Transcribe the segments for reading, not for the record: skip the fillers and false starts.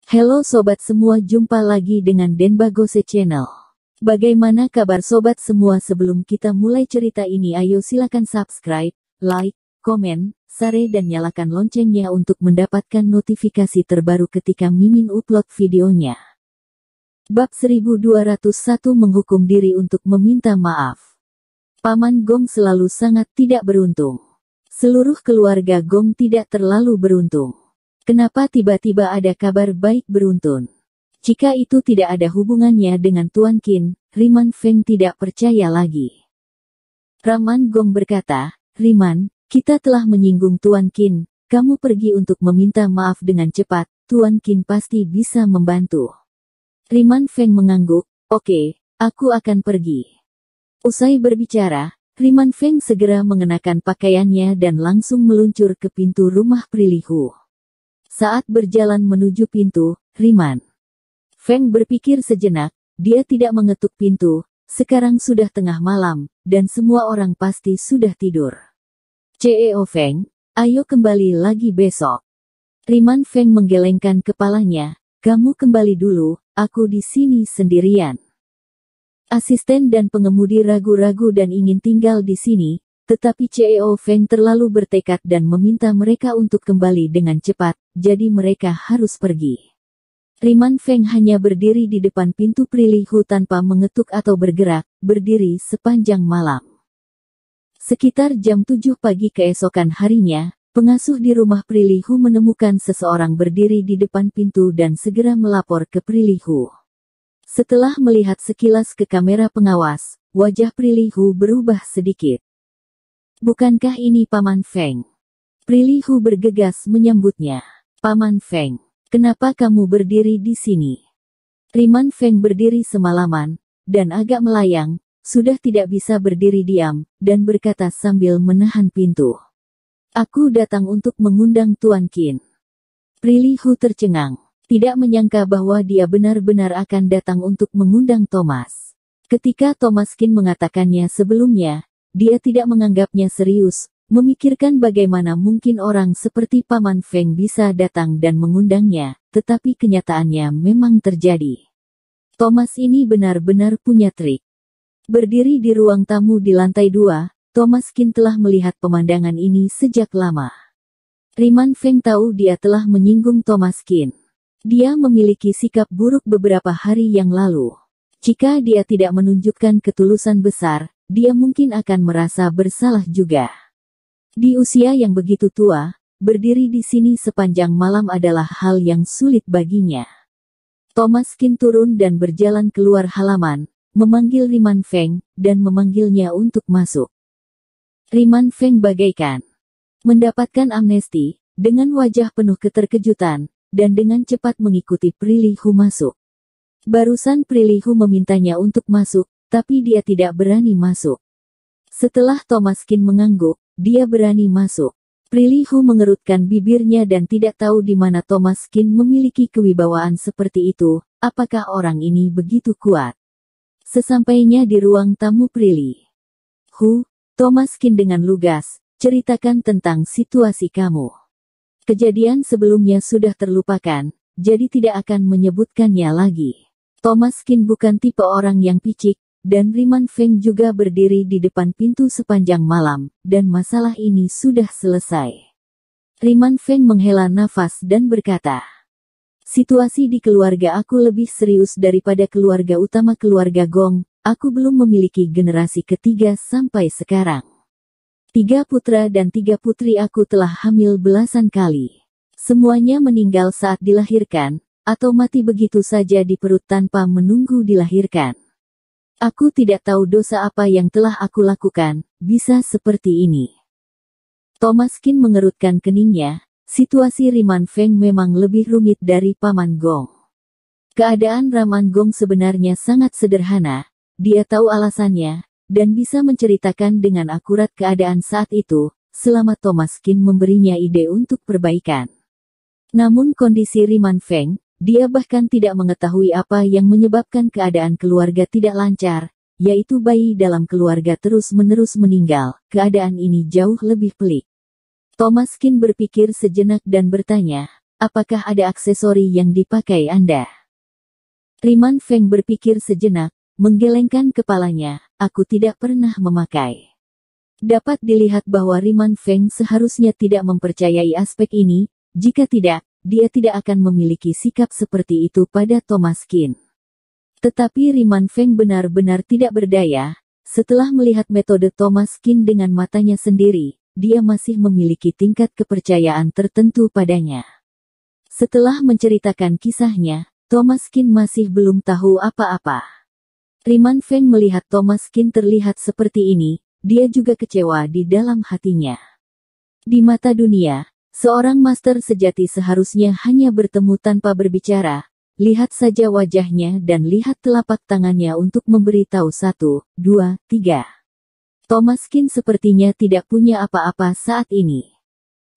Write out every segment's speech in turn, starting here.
Halo sobat semua, jumpa lagi dengan Denbagose Channel. Bagaimana kabar sobat semua? Sebelum kita mulai cerita ini, ayo silakan subscribe, like, komen, share dan nyalakan loncengnya untuk mendapatkan notifikasi terbaru ketika Mimin upload videonya. Bab 1201 Menghukum Diri untuk Meminta Maaf. Paman Gong selalu sangat tidak beruntung. Seluruh keluarga Gong tidak terlalu beruntung. Kenapa tiba-tiba ada kabar baik beruntun? Jika itu tidak ada hubungannya dengan Tuan Qin, Riman Feng tidak percaya lagi. Raman Gong berkata, "Riman, kita telah menyinggung Tuan Qin. Kamu pergi untuk meminta maaf dengan cepat, Tuan Qin pasti bisa membantu." Riman Feng mengangguk, "Oke, aku akan pergi." Usai berbicara, Riman Feng segera mengenakan pakaiannya dan langsung meluncur ke pintu rumah Prilihu. Saat berjalan menuju pintu, Riman Feng berpikir sejenak. Dia tidak mengetuk pintu. Sekarang sudah tengah malam, dan semua orang pasti sudah tidur. "CEO Feng, ayo kembali lagi besok." Riman Feng menggelengkan kepalanya. "Kamu kembali dulu, aku di sini sendirian." Asisten dan pengemudi ragu-ragu dan ingin tinggal di sini. Tetapi CEO Feng terlalu bertekad dan meminta mereka untuk kembali dengan cepat, jadi mereka harus pergi. Riman Feng hanya berdiri di depan pintu Prilihu tanpa mengetuk atau bergerak, berdiri sepanjang malam. Sekitar jam 7 pagi keesokan harinya, pengasuh di rumah Prilihu menemukan seseorang berdiri di depan pintu dan segera melapor ke Prilihu. Setelah melihat sekilas ke kamera pengawas, wajah Prilihu berubah sedikit. "Bukankah ini Paman Feng?" Prilihu bergegas menyambutnya. "Paman Feng, kenapa kamu berdiri di sini?" Riman Feng berdiri semalaman, dan agak melayang, sudah tidak bisa berdiri diam, dan berkata sambil menahan pintu. "Aku datang untuk mengundang Tuan Qin." Prilihu tercengang, tidak menyangka bahwa dia benar-benar akan datang untuk mengundang Thomas. Ketika Thomas Qin mengatakannya sebelumnya, dia tidak menganggapnya serius, memikirkan bagaimana mungkin orang seperti Paman Feng bisa datang dan mengundangnya, tetapi kenyataannya memang terjadi. Thomas ini benar-benar punya trik. Berdiri di ruang tamu di lantai 2, Thomas Qin telah melihat pemandangan ini sejak lama. Riman Feng tahu dia telah menyinggung Thomas Qin. Dia memiliki sikap buruk beberapa hari yang lalu. Jika dia tidak menunjukkan ketulusan besar, dia mungkin akan merasa bersalah juga. Di usia yang begitu tua, berdiri di sini sepanjang malam adalah hal yang sulit baginya. Thomas Qin turun dan berjalan keluar halaman, memanggil Riman Feng, dan memanggilnya untuk masuk. Riman Feng bagaikan mendapatkan amnesti, dengan wajah penuh keterkejutan, dan dengan cepat mengikuti Prilihu masuk. Barusan Prilihu memintanya untuk masuk, tapi dia tidak berani masuk. Setelah Thomas Qin mengangguk, dia berani masuk. Prilihu mengerutkan bibirnya dan tidak tahu di mana Thomas Qin memiliki kewibawaan seperti itu. Apakah orang ini begitu kuat? Sesampainya di ruang tamu Prilihu, Thomas Qin dengan lugas, "Ceritakan tentang situasi kamu." Kejadian sebelumnya sudah terlupakan, jadi tidak akan menyebutkannya lagi. Thomas Qin bukan tipe orang yang picik, dan Riman Feng juga berdiri di depan pintu sepanjang malam, dan masalah ini sudah selesai. Riman Feng menghela nafas dan berkata, "Situasi di keluarga aku lebih serius daripada keluarga utama keluarga Gong. Aku belum memiliki generasi ketiga sampai sekarang. 3 putra dan 3 putri aku telah hamil belasan kali. Semuanya meninggal saat dilahirkan, atau mati begitu saja di perut tanpa menunggu dilahirkan. Aku tidak tahu dosa apa yang telah aku lakukan, bisa seperti ini." Thomas Qin mengerutkan keningnya. Situasi Riman Feng memang lebih rumit dari Paman Gong. Keadaan Raman Gong sebenarnya sangat sederhana. Dia tahu alasannya, dan bisa menceritakan dengan akurat keadaan saat itu, selama Thomas Qin memberinya ide untuk perbaikan. Namun kondisi Riman Feng, dia bahkan tidak mengetahui apa yang menyebabkan keadaan keluarga tidak lancar, yaitu bayi dalam keluarga terus-menerus meninggal. Keadaan ini jauh lebih pelik. Thomas Qin berpikir sejenak dan bertanya, apakah ada aksesori yang dipakai Anda? Riman Feng berpikir sejenak, menggelengkan kepalanya, aku tidak pernah memakai. Dapat dilihat bahwa Riman Feng seharusnya tidak mempercayai aspek ini, jika tidak, dia tidak akan memiliki sikap seperti itu pada Thomas Qin. Tetapi Riman Feng benar-benar tidak berdaya, setelah melihat metode Thomas Qin dengan matanya sendiri, dia masih memiliki tingkat kepercayaan tertentu padanya. Setelah menceritakan kisahnya, Thomas Qin masih belum tahu apa-apa. Riman Feng melihat Thomas Qin terlihat seperti ini, dia juga kecewa di dalam hatinya. Di mata dunia, seorang master sejati seharusnya hanya bertemu tanpa berbicara, lihat saja wajahnya dan lihat telapak tangannya untuk memberitahu 1, 2, 3. Thomas Qin sepertinya tidak punya apa-apa saat ini.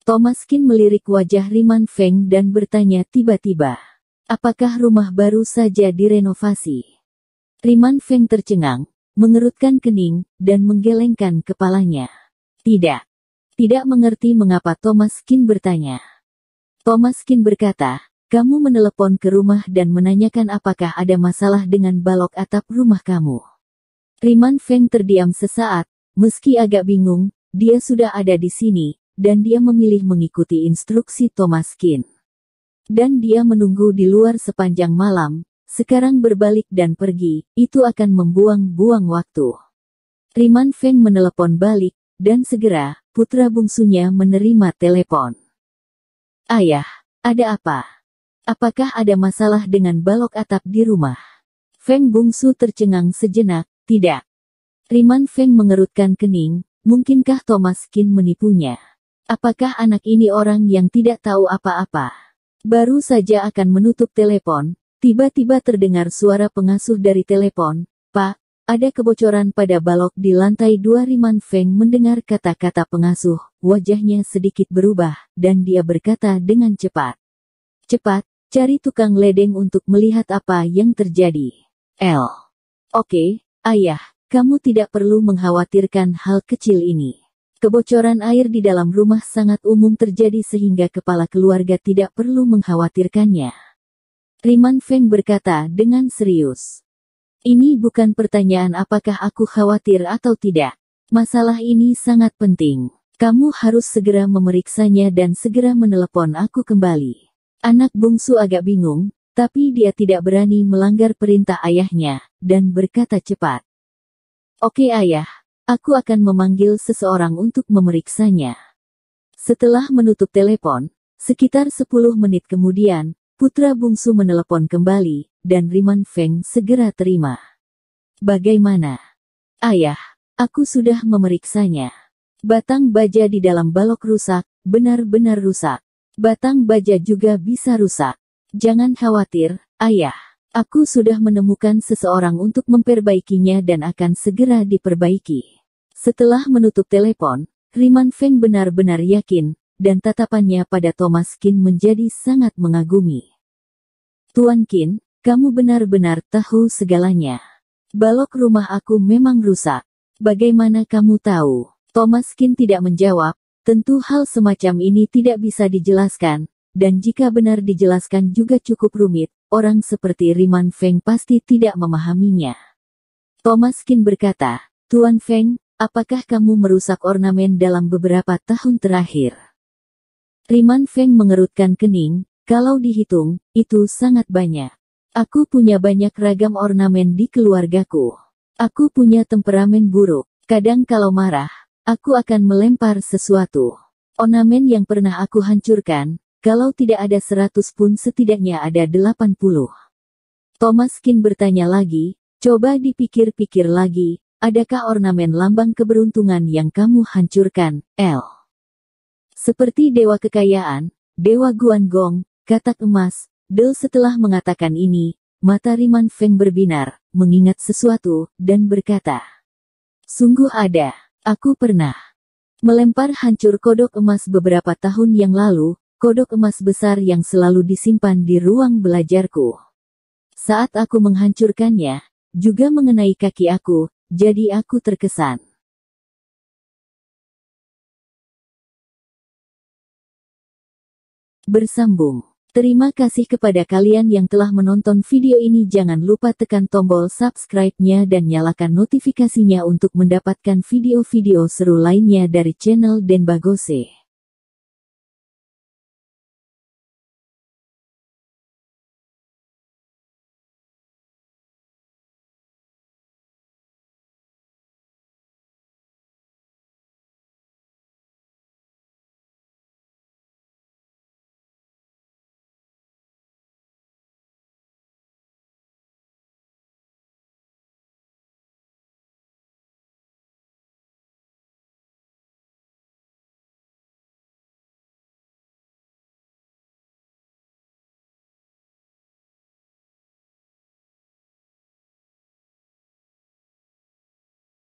Thomas Qin melirik wajah Riman Feng dan bertanya tiba-tiba, apakah rumah baru saja direnovasi? Riman Feng tercengang, mengerutkan kening, dan menggelengkan kepalanya. Tidak. Tidak mengerti mengapa Thomas Qin bertanya. Thomas Qin berkata, kamu menelepon ke rumah dan menanyakan apakah ada masalah dengan balok atap rumah kamu. Riman Feng terdiam sesaat, meski agak bingung, dia sudah ada di sini, dan dia memilih mengikuti instruksi Thomas Qin. Dan dia menunggu di luar sepanjang malam. Sekarang berbalik dan pergi, itu akan membuang-buang waktu. Riman Feng menelepon balik, dan segera, putra bungsunya menerima telepon. Ayah, ada apa? Apakah ada masalah dengan balok atap di rumah? Feng bungsu tercengang sejenak, tidak. Riman Feng mengerutkan kening, mungkinkah Thomas Qin menipunya? Apakah anak ini orang yang tidak tahu apa-apa? Baru saja akan menutup telepon. Tiba-tiba terdengar suara pengasuh dari telepon, Pak, ada kebocoran pada balok di lantai 2. Riman Feng mendengar kata-kata pengasuh, wajahnya sedikit berubah, dan dia berkata dengan cepat. Cepat, cari tukang ledeng untuk melihat apa yang terjadi. Oke, ayah, kamu tidak perlu mengkhawatirkan hal kecil ini. Kebocoran air di dalam rumah sangat umum terjadi sehingga kepala keluarga tidak perlu mengkhawatirkannya. Riman Feng berkata dengan serius. Ini bukan pertanyaan apakah aku khawatir atau tidak. Masalah ini sangat penting. Kamu harus segera memeriksanya dan segera menelepon aku kembali. Anak bungsu agak bingung, tapi dia tidak berani melanggar perintah ayahnya, dan berkata cepat. Oke ayah, aku akan memanggil seseorang untuk memeriksanya. Setelah menutup telepon, sekitar 10 menit kemudian, putra bungsu menelepon kembali, dan Riman Feng segera terima. Bagaimana? Ayah, aku sudah memeriksanya. Batang baja di dalam balok rusak, benar-benar rusak. Batang baja juga bisa rusak. Jangan khawatir, ayah. Aku sudah menemukan seseorang untuk memperbaikinya dan akan segera diperbaiki. Setelah menutup telepon, Riman Feng benar-benar yakin, dan tatapannya pada Thomas Qin menjadi sangat mengagumi. Tuan Qin, kamu benar-benar tahu segalanya. Balok rumah aku memang rusak. Bagaimana kamu tahu? Thomas Qin tidak menjawab, tentu hal semacam ini tidak bisa dijelaskan, dan jika benar dijelaskan juga cukup rumit, orang seperti Riman Feng pasti tidak memahaminya. Thomas Qin berkata, Tuan Feng, apakah kamu merusak ornamen dalam beberapa tahun terakhir? Riman Feng mengerutkan kening, kalau dihitung, itu sangat banyak. Aku punya banyak ragam ornamen di keluargaku. Aku punya temperamen buruk. Kadang kalau marah, aku akan melempar sesuatu. Ornamen yang pernah aku hancurkan, kalau tidak ada 100 pun setidaknya ada 80. Thomas Qin bertanya lagi, coba dipikir-pikir lagi, adakah ornamen lambang keberuntungan yang kamu hancurkan, Seperti dewa kekayaan, dewa Guanggong, katak emas, setelah mengatakan ini, mata Riman Feng berbinar, mengingat sesuatu, dan berkata, sungguh ada, aku pernah melempar hancur kodok emas beberapa tahun yang lalu, kodok emas besar yang selalu disimpan di ruang belajarku. Saat aku menghancurkannya, juga mengenai kaki aku, jadi aku terkesan. Bersambung. Terima kasih kepada kalian yang telah menonton video ini. Jangan lupa tekan tombol subscribe-nya dan nyalakan notifikasinya untuk mendapatkan video-video seru lainnya dari channel Denbagose.